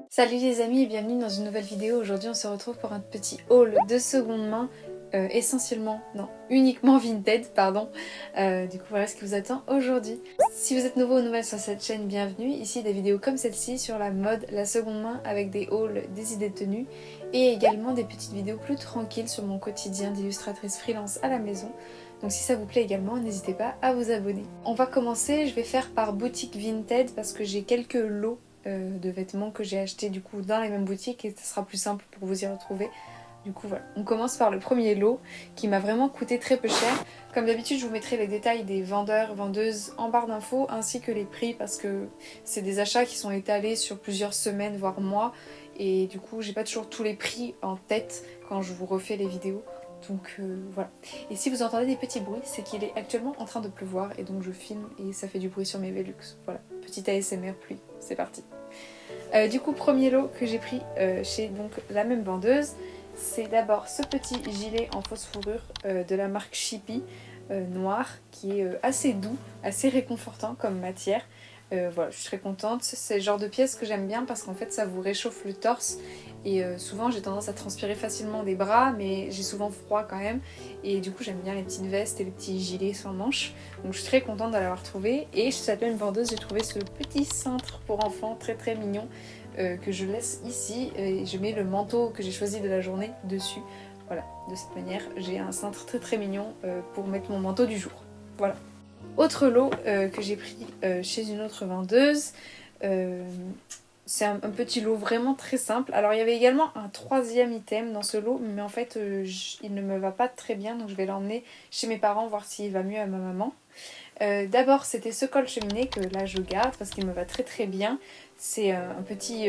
Salut les amis et bienvenue dans une nouvelle vidéo. Aujourd'hui on se retrouve pour un petit haul de seconde main, uniquement Vinted, pardon. Du coup voilà ce qui vous attend aujourd'hui. Si vous êtes nouveau ou nouvelle sur cette chaîne, bienvenue. Ici des vidéos comme celle-ci sur la mode, la seconde main avec des hauls, des idées de tenue et également des petites vidéos plus tranquilles sur mon quotidien d'illustratrice freelance à la maison. Donc si ça vous plaît également, n'hésitez pas à vous abonner. On va commencer, je vais faire par boutique Vinted parce que j'ai quelques lots de vêtements que j'ai achetés du coup dans les mêmes boutiques et ce sera plus simple pour vous y retrouver. Du coup voilà, on commence par le premier lot qui m'a vraiment coûté très peu cher. Comme d'habitude je vous mettrai les détails des vendeurs, vendeuses en barre d'infos ainsi que les prix parce que c'est des achats qui sont étalés sur plusieurs semaines voire mois et du coup j'ai pas toujours tous les prix en tête quand je vous refais les vidéos. Donc voilà. Et si vous entendez des petits bruits, c'est qu'il est actuellement en train de pleuvoir et donc je filme et ça fait du bruit sur mes Velux. Voilà, petit ASMR pluie, c'est parti. Du coup, premier lot que j'ai pris chez donc la même vendeuse, c'est d'abord ce petit gilet en fausse fourrure de la marque Chippy noir qui est assez doux, assez réconfortant comme matière. Voilà, je suis très contente. C'est le genre de pièce que j'aime bien parce qu'en fait ça vous réchauffe le torse et souvent j'ai tendance à transpirer facilement des bras mais j'ai souvent froid quand même et du coup j'aime bien les petites vestes et les petits gilets sans manches. Donc je suis très contente de l'avoir trouvé et chez cette même vendeuse j'ai trouvé ce petit cintre pour enfants très très mignon que je laisse ici et je mets le manteau que j'ai choisi de la journée dessus. Voilà, de cette manière j'ai un cintre très très mignon pour mettre mon manteau du jour. Voilà. Autre lot que j'ai pris chez une autre vendeuse, c'est un petit lot vraiment très simple. Alors il y avait également un troisième item dans ce lot, mais en fait il ne me va pas très bien, donc je vais l'emmener chez mes parents voir s'il va mieux à ma maman. D'abord c'était ce col cheminée que là je garde parce qu'il me va très très bien. C'est un petit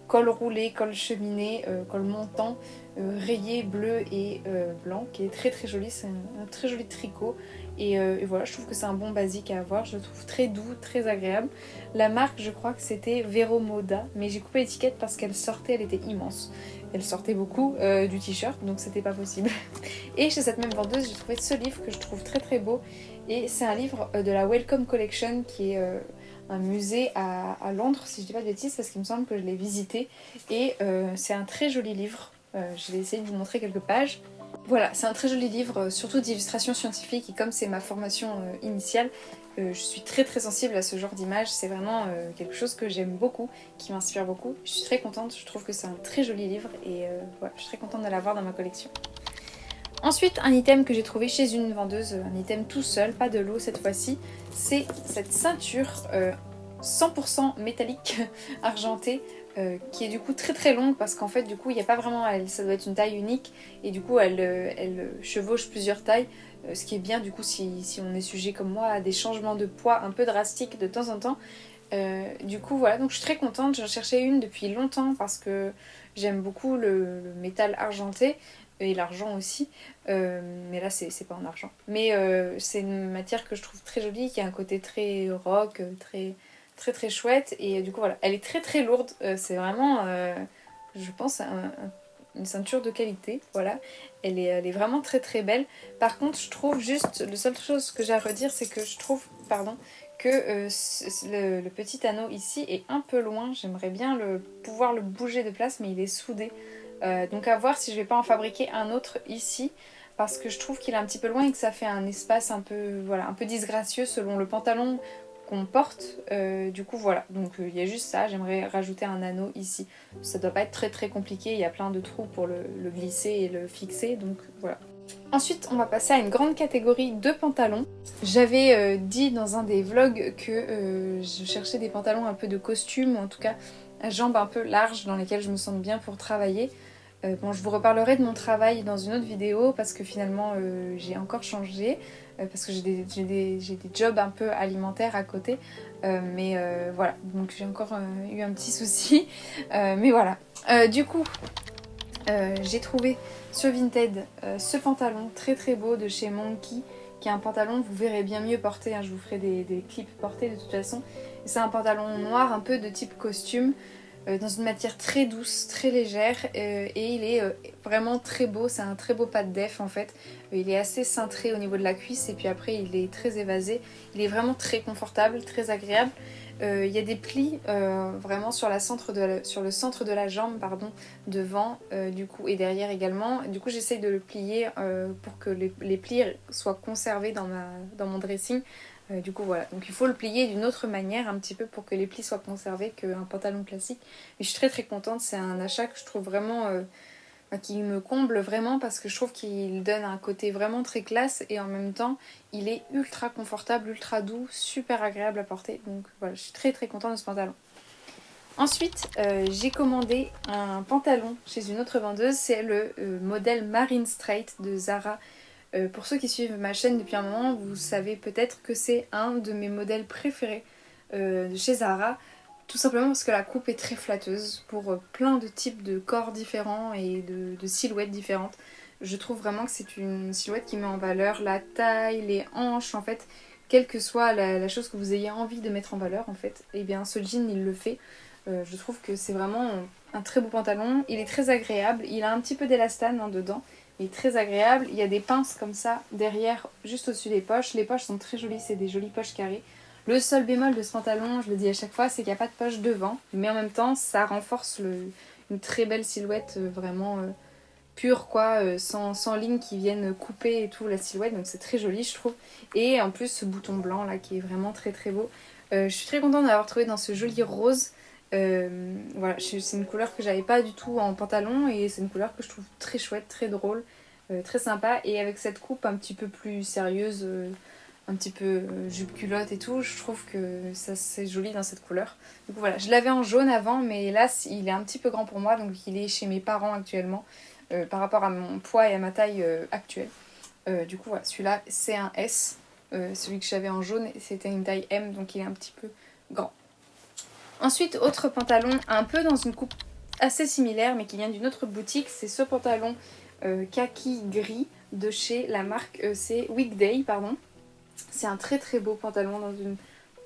col roulé, col cheminée, col montant, rayé bleu et blanc qui est très très joli. C'est un très joli tricot et voilà, je trouve que c'est un bon basique à avoir. Je le trouve très doux, très agréable. La marque je crois que c'était Vero Moda, mais j'ai coupé l'étiquette parce qu'elle sortait, elle était immense. Elle sortait beaucoup du t-shirt donc c'était pas possible. Et chez cette même vendeuse j'ai trouvé ce livre que je trouve très très beau et c'est un livre de la Wellcome Collection qui est un musée à Londres si je dis pas de bêtises parce qu'il me semble que je l'ai visité et c'est un très joli livre. Je vais essayer de vous montrer quelques pages. Voilà, c'est un très joli livre, surtout d'illustration scientifique et comme c'est ma formation initiale, je suis très très sensible à ce genre d'image. C'est vraiment quelque chose que j'aime beaucoup, qui m'inspire beaucoup. Je suis très contente, je trouve que c'est un très joli livre et voilà, je suis très contente de l'avoir dans ma collection. Ensuite, un item que j'ai trouvé chez une vendeuse, un item tout seul, pas de lot cette fois-ci, c'est cette ceinture 100% métallique argentée qui est du coup très très longue parce qu'en fait du coup il n'y a pas vraiment, ça doit être une taille unique et du coup elle chevauche plusieurs tailles, ce qui est bien du coup si on est sujet comme moi à des changements de poids un peu drastiques de temps en temps. Du coup voilà, donc je suis très contente, j'en cherchais une depuis longtemps parce que j'aime beaucoup le métal argenté et l'argent aussi, mais là c'est pas en argent. Mais c'est une matière que je trouve très jolie, qui a un côté très rock, très très très chouette et du coup voilà, elle est très très lourde, c'est vraiment je pense une ceinture de qualité, voilà, elle est vraiment très très belle. Par contre je trouve juste, la seule chose que j'ai à redire c'est que je trouve, pardon, que le petit anneau ici est un peu loin, j'aimerais bien pouvoir le bouger de place mais il est soudé. Donc à voir si je vais pas en fabriquer un autre ici parce que je trouve qu'il est un petit peu loin et que ça fait un espace un peu, voilà, un peu disgracieux selon le pantalon qu'on porte. Du coup voilà, donc il y a juste ça, j'aimerais rajouter un anneau ici. Ça doit pas être très très compliqué, il y a plein de trous pour le glisser et le fixer, donc voilà. Ensuite on va passer à une grande catégorie de pantalons. J'avais dit dans un des vlogs que je cherchais des pantalons un peu de costume, ou en tout cas à jambes un peu larges dans lesquelles je me sente bien pour travailler. Bon, je vous reparlerai de mon travail dans une autre vidéo parce que finalement j'ai encore changé, parce que j'ai des jobs un peu alimentaires à côté, mais voilà, donc j'ai encore eu un petit souci, mais voilà. Du coup, j'ai trouvé sur Vinted ce pantalon très très beau de chez Monkey, qui est un pantalon, vous verrez bien mieux porté, hein, je vous ferai des clips portés de toute façon. C'est un pantalon noir un peu de type costume. dans une matière très douce, très légère et il est vraiment très beau, c'est un très beau pas de def en fait. Il est assez cintré au niveau de la cuisse et puis après il est très évasé. Il est vraiment très confortable, très agréable. Il y a des plis vraiment sur le centre de la jambe pardon, devant du coup, et derrière également. Du coup j'essaye de le plier pour que les plis soient conservés dans mon dressing. Du coup voilà, donc il faut le plier d'une autre manière un petit peu pour que les plis soient conservés qu'un pantalon classique. Mais je suis très très contente, c'est un achat que je trouve vraiment qui me comble vraiment parce que je trouve qu'il donne un côté vraiment très classe et en même temps il est ultra confortable, ultra doux, super agréable à porter. Donc voilà, je suis très très contente de ce pantalon. Ensuite, j'ai commandé un pantalon chez une autre vendeuse, c'est le modèle Marine Straight de Zara. Pour ceux qui suivent ma chaîne depuis un moment, vous savez peut-être que c'est un de mes modèles préférés de chez Zara. Tout simplement parce que la coupe est très flatteuse pour plein de types de corps différents et de silhouettes différentes. Je trouve vraiment que c'est une silhouette qui met en valeur la taille, les hanches en fait. Quelle que soit la chose que vous ayez envie de mettre en valeur en fait, et bien ce jean il le fait. Je trouve que c'est vraiment un très beau pantalon. Il est très agréable, il a un petit peu d'élastane dedans. Il est très agréable, il y a des pinces comme ça derrière, juste au-dessus des poches. Les poches sont très jolies, c'est des jolies poches carrées. Le seul bémol de ce pantalon, je le dis à chaque fois, c'est qu'il n'y a pas de poche devant. Mais en même temps, ça renforce une très belle silhouette vraiment pure, quoi, sans lignes qui viennent couper et tout la silhouette. Donc c'est très joli, je trouve. Et en plus, ce bouton blanc là qui est vraiment très très beau. Je suis très contente d'avoir trouvé dans ce joli rose. Voilà, c'est une couleur que j'avais pas du tout en pantalon et c'est une couleur que je trouve très chouette, très drôle, très sympa. Et avec cette coupe un petit peu plus sérieuse, un petit peu jupe culotte et tout, je trouve que ça c'est joli dans cette couleur. Du coup voilà, je l'avais en jaune avant mais là il est un petit peu grand pour moi donc il est chez mes parents actuellement par rapport à mon poids et à ma taille actuelle. Du coup voilà, celui-là c'est un S, celui que j'avais en jaune c'était une taille M donc il est un petit peu grand. Ensuite, autre pantalon un peu dans une coupe assez similaire mais qui vient d'une autre boutique, c'est ce pantalon kaki gris de chez la marque, c'est Weekday, pardon. C'est un très très beau pantalon dans une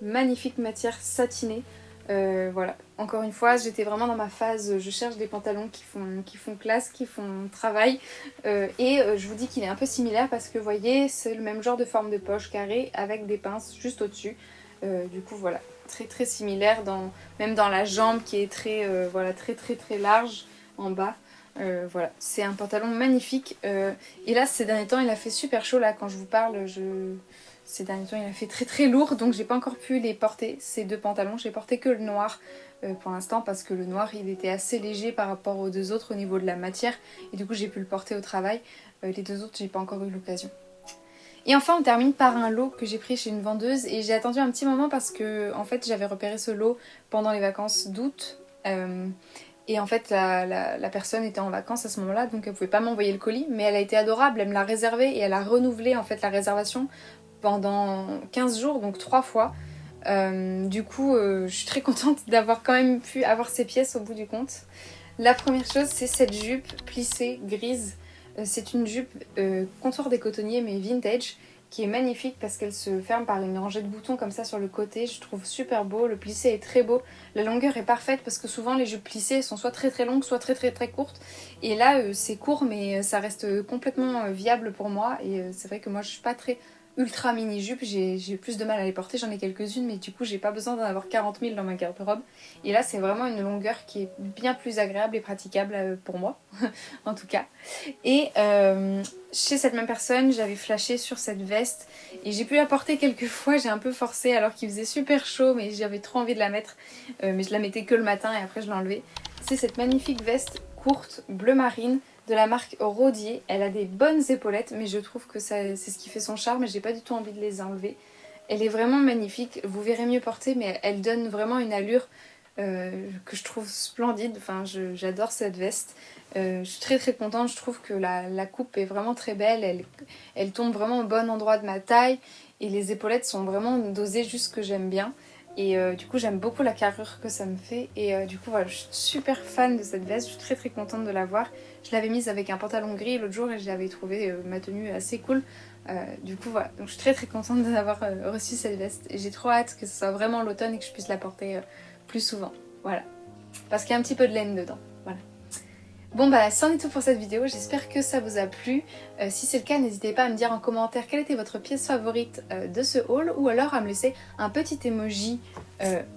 magnifique matière satinée. Voilà, encore une fois, j'étais vraiment dans ma phase, je cherche des pantalons qui font classe, qui font travail. Je vous dis qu'il est un peu similaire parce que vous voyez, c'est le même genre de forme de poche carrée avec des pinces juste au-dessus. Du coup, voilà, très très similaire, même dans la jambe qui est très, voilà, très très très large en bas. Voilà, c'est un pantalon magnifique. Et là, ces derniers temps, il a fait super chaud. Là, quand je vous parle, ces derniers temps, il a fait très très lourd, donc j'ai pas encore pu les porter, ces deux pantalons. J'ai porté que le noir pour l'instant parce que le noir, il était assez léger par rapport aux deux autres au niveau de la matière. Et du coup, j'ai pu le porter au travail. Les deux autres, j'ai pas encore eu l'occasion. Et enfin, on termine par un lot que j'ai pris chez une vendeuse et j'ai attendu un petit moment parce que en fait, j'avais repéré ce lot pendant les vacances d'août. Et en fait, la personne était en vacances à ce moment-là, donc elle pouvait pas m'envoyer le colis, mais elle a été adorable, elle me l'a réservé et elle a renouvelé en fait la réservation pendant 15 jours, donc 3 fois. Du coup, je suis très contente d'avoir quand même pu avoir ces pièces au bout du compte. La première chose, c'est cette jupe plissée grise. C'est une jupe comptoir des cotonniers mais vintage qui est magnifique parce qu'elle se ferme par une rangée de boutons comme ça sur le côté. Je trouve super beau, le plissé est très beau, la longueur est parfaite parce que souvent les jupes plissées sont soit très très longues soit très très très courtes et là c'est court mais ça reste complètement viable pour moi et c'est vrai que moi je suis pas très ultra mini jupe, j'ai plus de mal à les porter, j'en ai quelques-unes mais du coup j'ai pas besoin d'en avoir 40 000 dans ma garde-robe et là c'est vraiment une longueur qui est bien plus agréable et praticable pour moi en tout cas. Et chez cette même personne, j'avais flashé sur cette veste et j'ai pu la porter quelques fois, j'ai un peu forcé alors qu'il faisait super chaud mais j'avais trop envie de la mettre, mais je la mettais que le matin et après je l'enlevais. C'est cette magnifique veste courte bleu marine de la marque Rodier. Elle a des bonnes épaulettes mais je trouve que c'est ce qui fait son charme et j'ai pas du tout envie de les enlever. Elle est vraiment magnifique, vous verrez mieux porter mais elle donne vraiment une allure que je trouve splendide, enfin j'adore cette veste. Je suis très très contente, je trouve que la coupe est vraiment très belle, elle tombe vraiment au bon endroit de ma taille et les épaulettes sont vraiment dosées juste ce que j'aime bien. Et du coup j'aime beaucoup la carrure que ça me fait et du coup voilà, je suis super fan de cette veste, je suis très très contente de l'avoir. Je l'avais mise avec un pantalon gris l'autre jour et j'avais trouvé ma tenue assez cool. Du coup voilà, donc je suis très très contente d'avoir reçu cette veste et j'ai trop hâte que ce soit vraiment l'automne et que je puisse la porter plus souvent. Voilà. parce qu'il y a un petit peu de laine dedans. Voilà. Bon bah c'en est tout pour cette vidéo, j'espère que ça vous a plu. Si c'est le cas, n'hésitez pas à me dire en commentaire quelle était votre pièce favorite de ce haul, ou alors à me laisser un petit emoji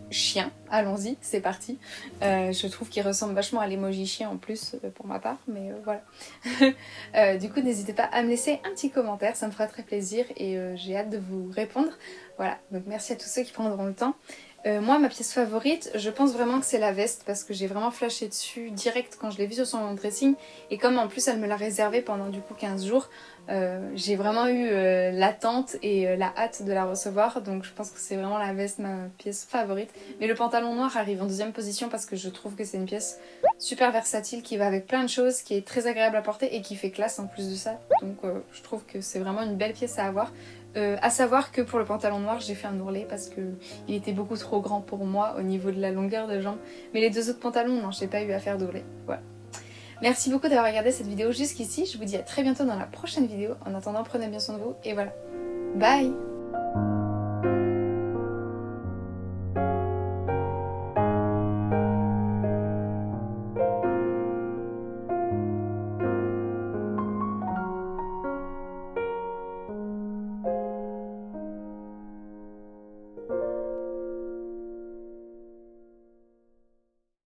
chien. Allons-y, c'est parti. Je trouve qu'il ressemble vachement à l'emoji chien en plus pour ma part, mais voilà. Du coup n'hésitez pas à me laisser un petit commentaire, ça me fera très plaisir et j'ai hâte de vous répondre. Voilà, donc merci à tous ceux qui prendront le temps. Moi, ma pièce favorite, je pense vraiment que c'est la veste parce que j'ai vraiment flashé dessus direct quand je l'ai vue sur son dressing, et comme en plus elle me l'a réservée pendant du coup 15 jours, j'ai vraiment eu l'attente et la hâte de la recevoir, donc je pense que c'est vraiment la veste ma pièce favorite. Mais le pantalon noir arrive en deuxième position parce que je trouve que c'est une pièce super versatile qui va avec plein de choses, qui est très agréable à porter et qui fait classe en plus de ça, donc je trouve que c'est vraiment une belle pièce à avoir. À savoir que pour le pantalon noir j'ai fait un ourlet parce que il était beaucoup trop grand pour moi au niveau de la longueur de jambe, mais les deux autres pantalons non, j'ai pas eu à faire d'ourlet. Voilà. Merci beaucoup d'avoir regardé cette vidéo jusqu'ici, je vous dis à très bientôt dans la prochaine vidéo. En attendant, prenez bien soin de vous et voilà. Bye.